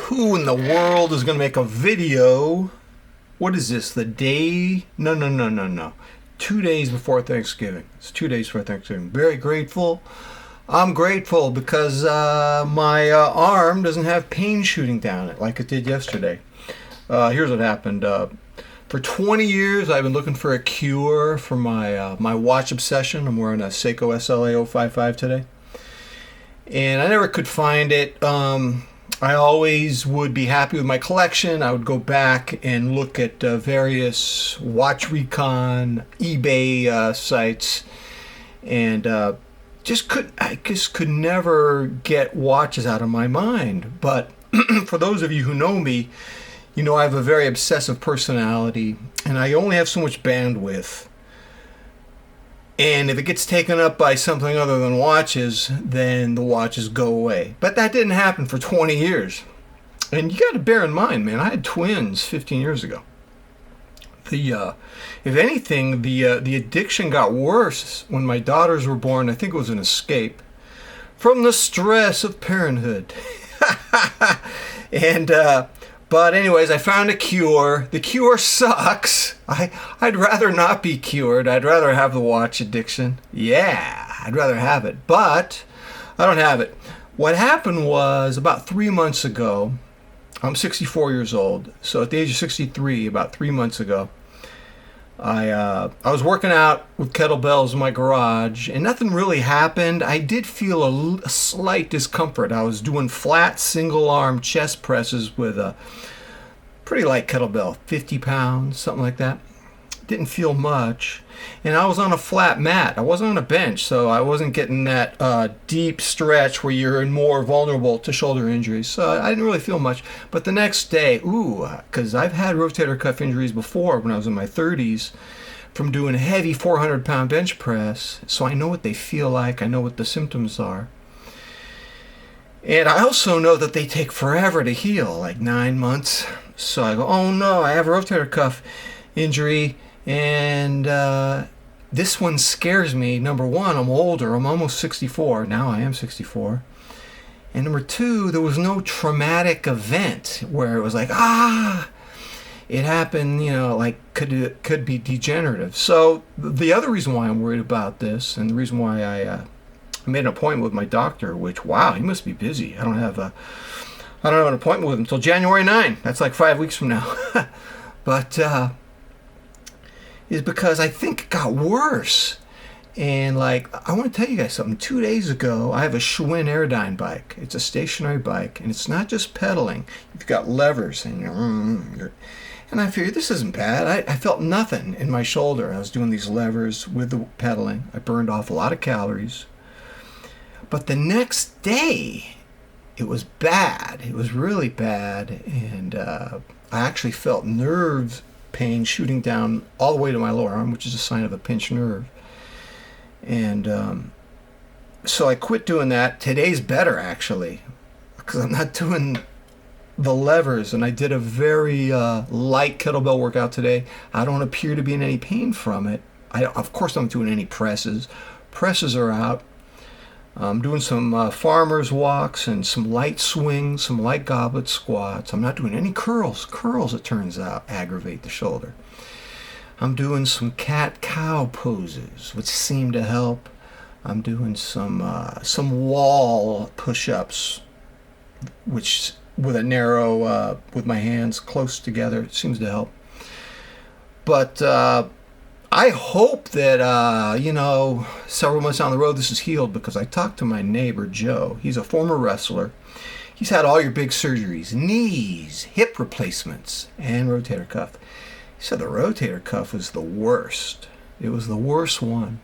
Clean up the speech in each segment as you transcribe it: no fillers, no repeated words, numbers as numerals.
Who in the world is going to make a video? What is this? The day? No. 2 days before Thanksgiving. It's 2 days before Thanksgiving. Very grateful. I'm grateful because my arm doesn't have pain shooting down it like it did yesterday. Here's what happened. For 20 years, I've been looking for a cure for my watch obsession. I'm wearing a Seiko SLA055 today. And I never could find it. I always would be happy with my collection. I would go back and look at various watch recon, eBay sites, and I just could never get watches out of my mind. But for those of you who know me, you know I have a very obsessive personality, and I only have so much bandwidth. And if it gets taken up by something other than watches, then the watches go away. But that didn't happen for 20 years. And you got to bear in mind, man, I had twins 15 years ago. If anything, the addiction got worse when my daughters were born. I think it was an escape from the stress of parenthood. But anyways, I found a cure. The cure sucks. I'd rather not be cured. I'd rather have the watch addiction. Yeah, I'd rather have it. But I don't have it. What happened was about 3 months ago, I'm 64 years old. So at the age of 63, about 3 months ago, I was working out with kettlebells in my garage, and nothing really happened. I did feel a slight discomfort. I was doing flat single-arm chest presses with a pretty light kettlebell, 50 pounds, something like that. Didn't feel much. And I was on a flat mat. I wasn't on a bench, so I wasn't getting that deep stretch where you're more vulnerable to shoulder injuries. So I didn't really feel much. But the next day, because I've had rotator cuff injuries before when I was in my 30s from doing a heavy 400-pound bench press. So I know what they feel like. I know what the symptoms are. And I also know that they take forever to heal, like 9 months. So I go, oh no, I have a rotator cuff injury. And this one scares me. Number one, I'm older. I'm almost 64. Now I am 64. And number two, there was no traumatic event where it was like, it happened, like could be degenerative. So the other reason why I'm worried about this, and the reason why I made an appointment with my doctor, which, wow, he must be busy. I don't have an appointment with him until January 9. That's like 5 weeks from now. But is because I think it got worse. And I want to tell you guys something. 2 days ago, I have a Schwinn Airdyne bike. It's a stationary bike, and it's not just pedaling. You've got levers, and I figured this isn't bad. I felt nothing in my shoulder. I was doing these levers with the pedaling. I burned off a lot of calories. But the next day, it was bad. It was really bad, and I actually felt nerve pain shooting down all the way to my lower arm, which is a sign of a pinched nerve. And so I quit doing that. Today's better, actually, because I'm not doing the levers, and I did a very light kettlebell workout today. I don't appear to be in any pain from it. Of course, I'm not doing any presses. Presses are out. I'm doing some farmer's walks and some light swings, some light goblet squats. I'm not doing any curls. Curls, it turns out, aggravate the shoulder. I'm doing some cat-cow poses, which seem to help. I'm doing some wall push-ups, which with a narrow, with my hands close together, it seems to help. But I hope that, several months down the road this is healed, because I talked to my neighbor, Joe. He's a former wrestler. He's had all your big surgeries, knees, hip replacements, and rotator cuff. He said the rotator cuff was the worst. It was the worst one.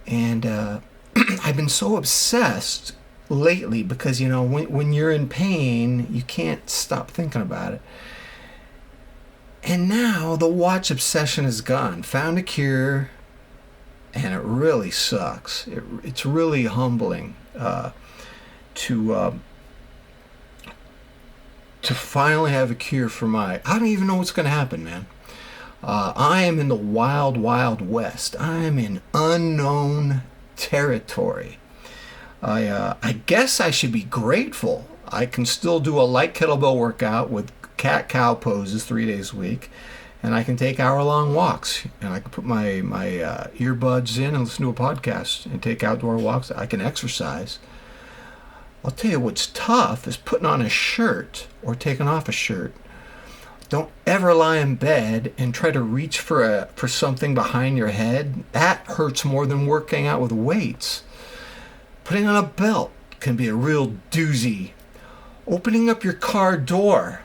And I've been so obsessed lately because, when you're in pain, you can't stop thinking about it. And now the watch obsession is gone. Found a cure, and it really sucks. It's really humbling to finally have a cure for I don't even know what's going to happen, man. I am in the wild, wild west. I'm in unknown territory. I guess I should be grateful I can still do a light kettlebell workout with cat-cow poses 3 days a week, and I can take hour-long walks, and I can put my earbuds in and listen to a podcast and take outdoor walks. I can exercise. I'll tell you what's tough is putting on a shirt or taking off a shirt. Don't ever lie in bed and try to reach for something behind your head. That hurts more than working out with weights. Putting on a belt can be a real doozy. Opening up your car door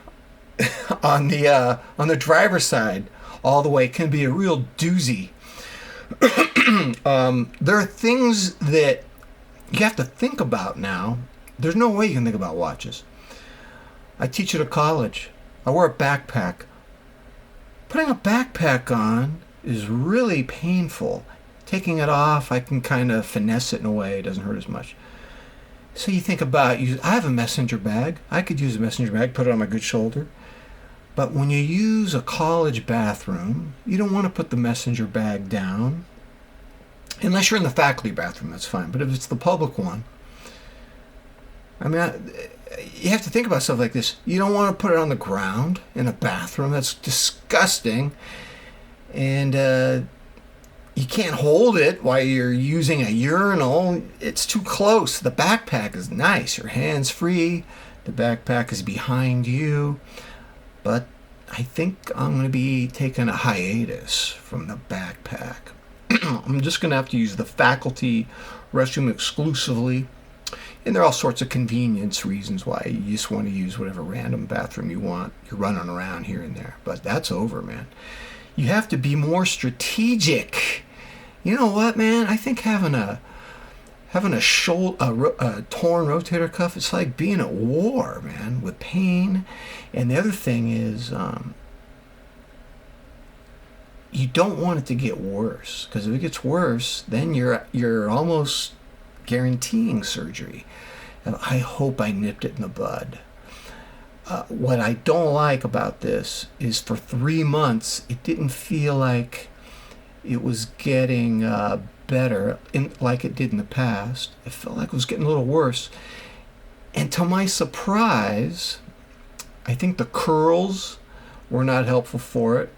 on the driver's side all the way can be a real doozy. There are things that you have to think about now. There's no way you can think about watches. I teach at a college. I wear a backpack. Putting a backpack on is really painful. Taking it off, I can kind of finesse it in a way. It doesn't hurt as much. So you think about, I have a messenger bag. I could use a messenger bag, put it on my good shoulder. But when you use a college bathroom, you don't want to put the messenger bag down. Unless you're in the faculty bathroom, that's fine. But if it's the public one, I mean, you have to think about stuff like this. You don't want to put it on the ground in a bathroom. That's disgusting. And you can't hold it while you're using a urinal. It's too close. The backpack is nice. Your hand's free. The backpack is behind you. But I think I'm going to be taking a hiatus from the backpack. I'm just going to have to use the faculty restroom exclusively. And there are all sorts of convenience reasons why you just want to use whatever random bathroom you want. You're running around here and there. But that's over, man. You have to be more strategic. You know what, man? I think having a torn rotator cuff, it's like being at war, man, with pain. And the other thing is, you don't want it to get worse, because if it gets worse, then you're almost guaranteeing surgery. And I hope I nipped it in the bud. What I don't like about this is for 3 months, it didn't feel like it was getting better like it did in the past. It felt like it was getting a little worse. And to my surprise, I think the curls were not helpful for it.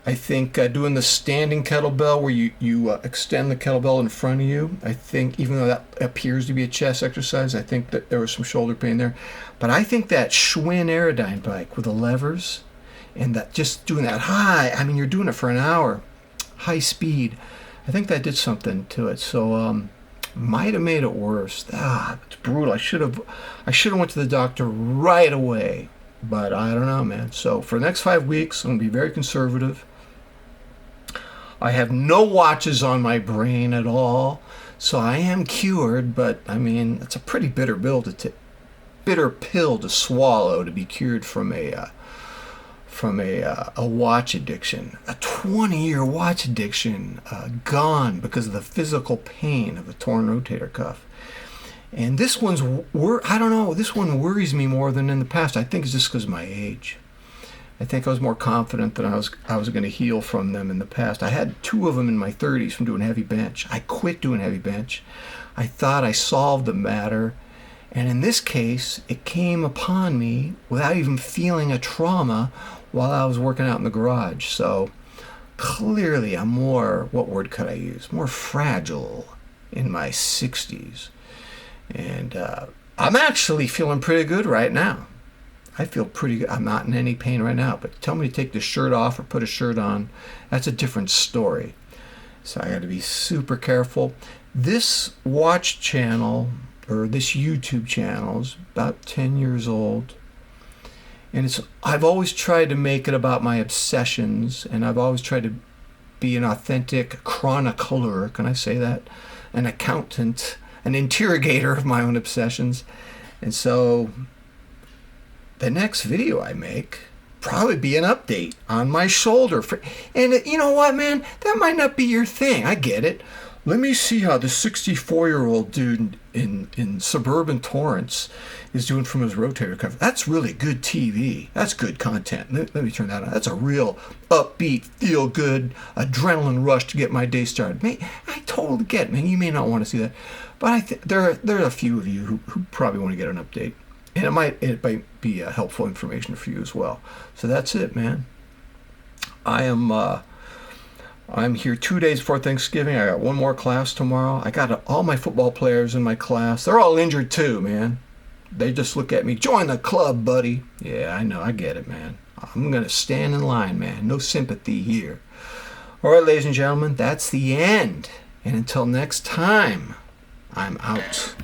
I think doing the standing kettlebell where you extend the kettlebell in front of you, I think even though that appears to be a chest exercise, I think that there was some shoulder pain there. But I think that Schwinn Aerodyne bike with the levers and that just doing that high, I mean, you're doing it for an hour, high speed, I think that did something to it. So might have made it worse. It's brutal. I should have went to the doctor right away. But I don't know, man. So for the next 5 weeks, I'm going to be very conservative. I have no watches on my brain at all, so I am cured. But I mean, it's a pretty bitter pill to swallow to be cured from a watch addiction, a 20-year watch addiction, gone because of the physical pain of a torn rotator cuff. And this one's, I don't know, this one worries me more than in the past. I think it's just because of my age. I think I was more confident that I was going to heal from them in the past. I had 2 of them in my 30s from doing heavy bench. I quit doing heavy bench. I thought I solved the matter. And in this case, it came upon me without even feeling a trauma while I was working out in the garage. So clearly I'm more, what word could I use? More fragile in my 60s. And I'm actually feeling pretty good right now. I feel pretty good. I'm not in any pain right now. But tell me to take the shirt off or put a shirt on, that's a different story. So I got to be super careful. This watch channel, or this YouTube channel, is about 10 years old. And I've always tried to make it about my obsessions. And I've always tried to be an authentic chronicler. Can I say that? An accountant. An interrogator of my own obsessions. And so the next video I make probably be an update on my shoulder. And you know what, man? That might not be your thing. I get it. Let me see how the 64-year-old dude in suburban Torrance is doing from his rotator cuff. That's really good TV. That's good content. Let me turn that on. That's a real upbeat, feel-good, adrenaline rush to get my day started. Man, I totally get it, man. You may not want to see that. But there are a few of you who probably want to get an update. And it might be helpful information for you as well. So that's it, man. I'm here 2 days before Thanksgiving. I got one more class tomorrow. I got all my football players in my class. They're all injured too, man. They just look at me, join the club, buddy. Yeah, I know, I get it, man. I'm going to stand in line, man. No sympathy here. All right, ladies and gentlemen, that's the end. And until next time, I'm out.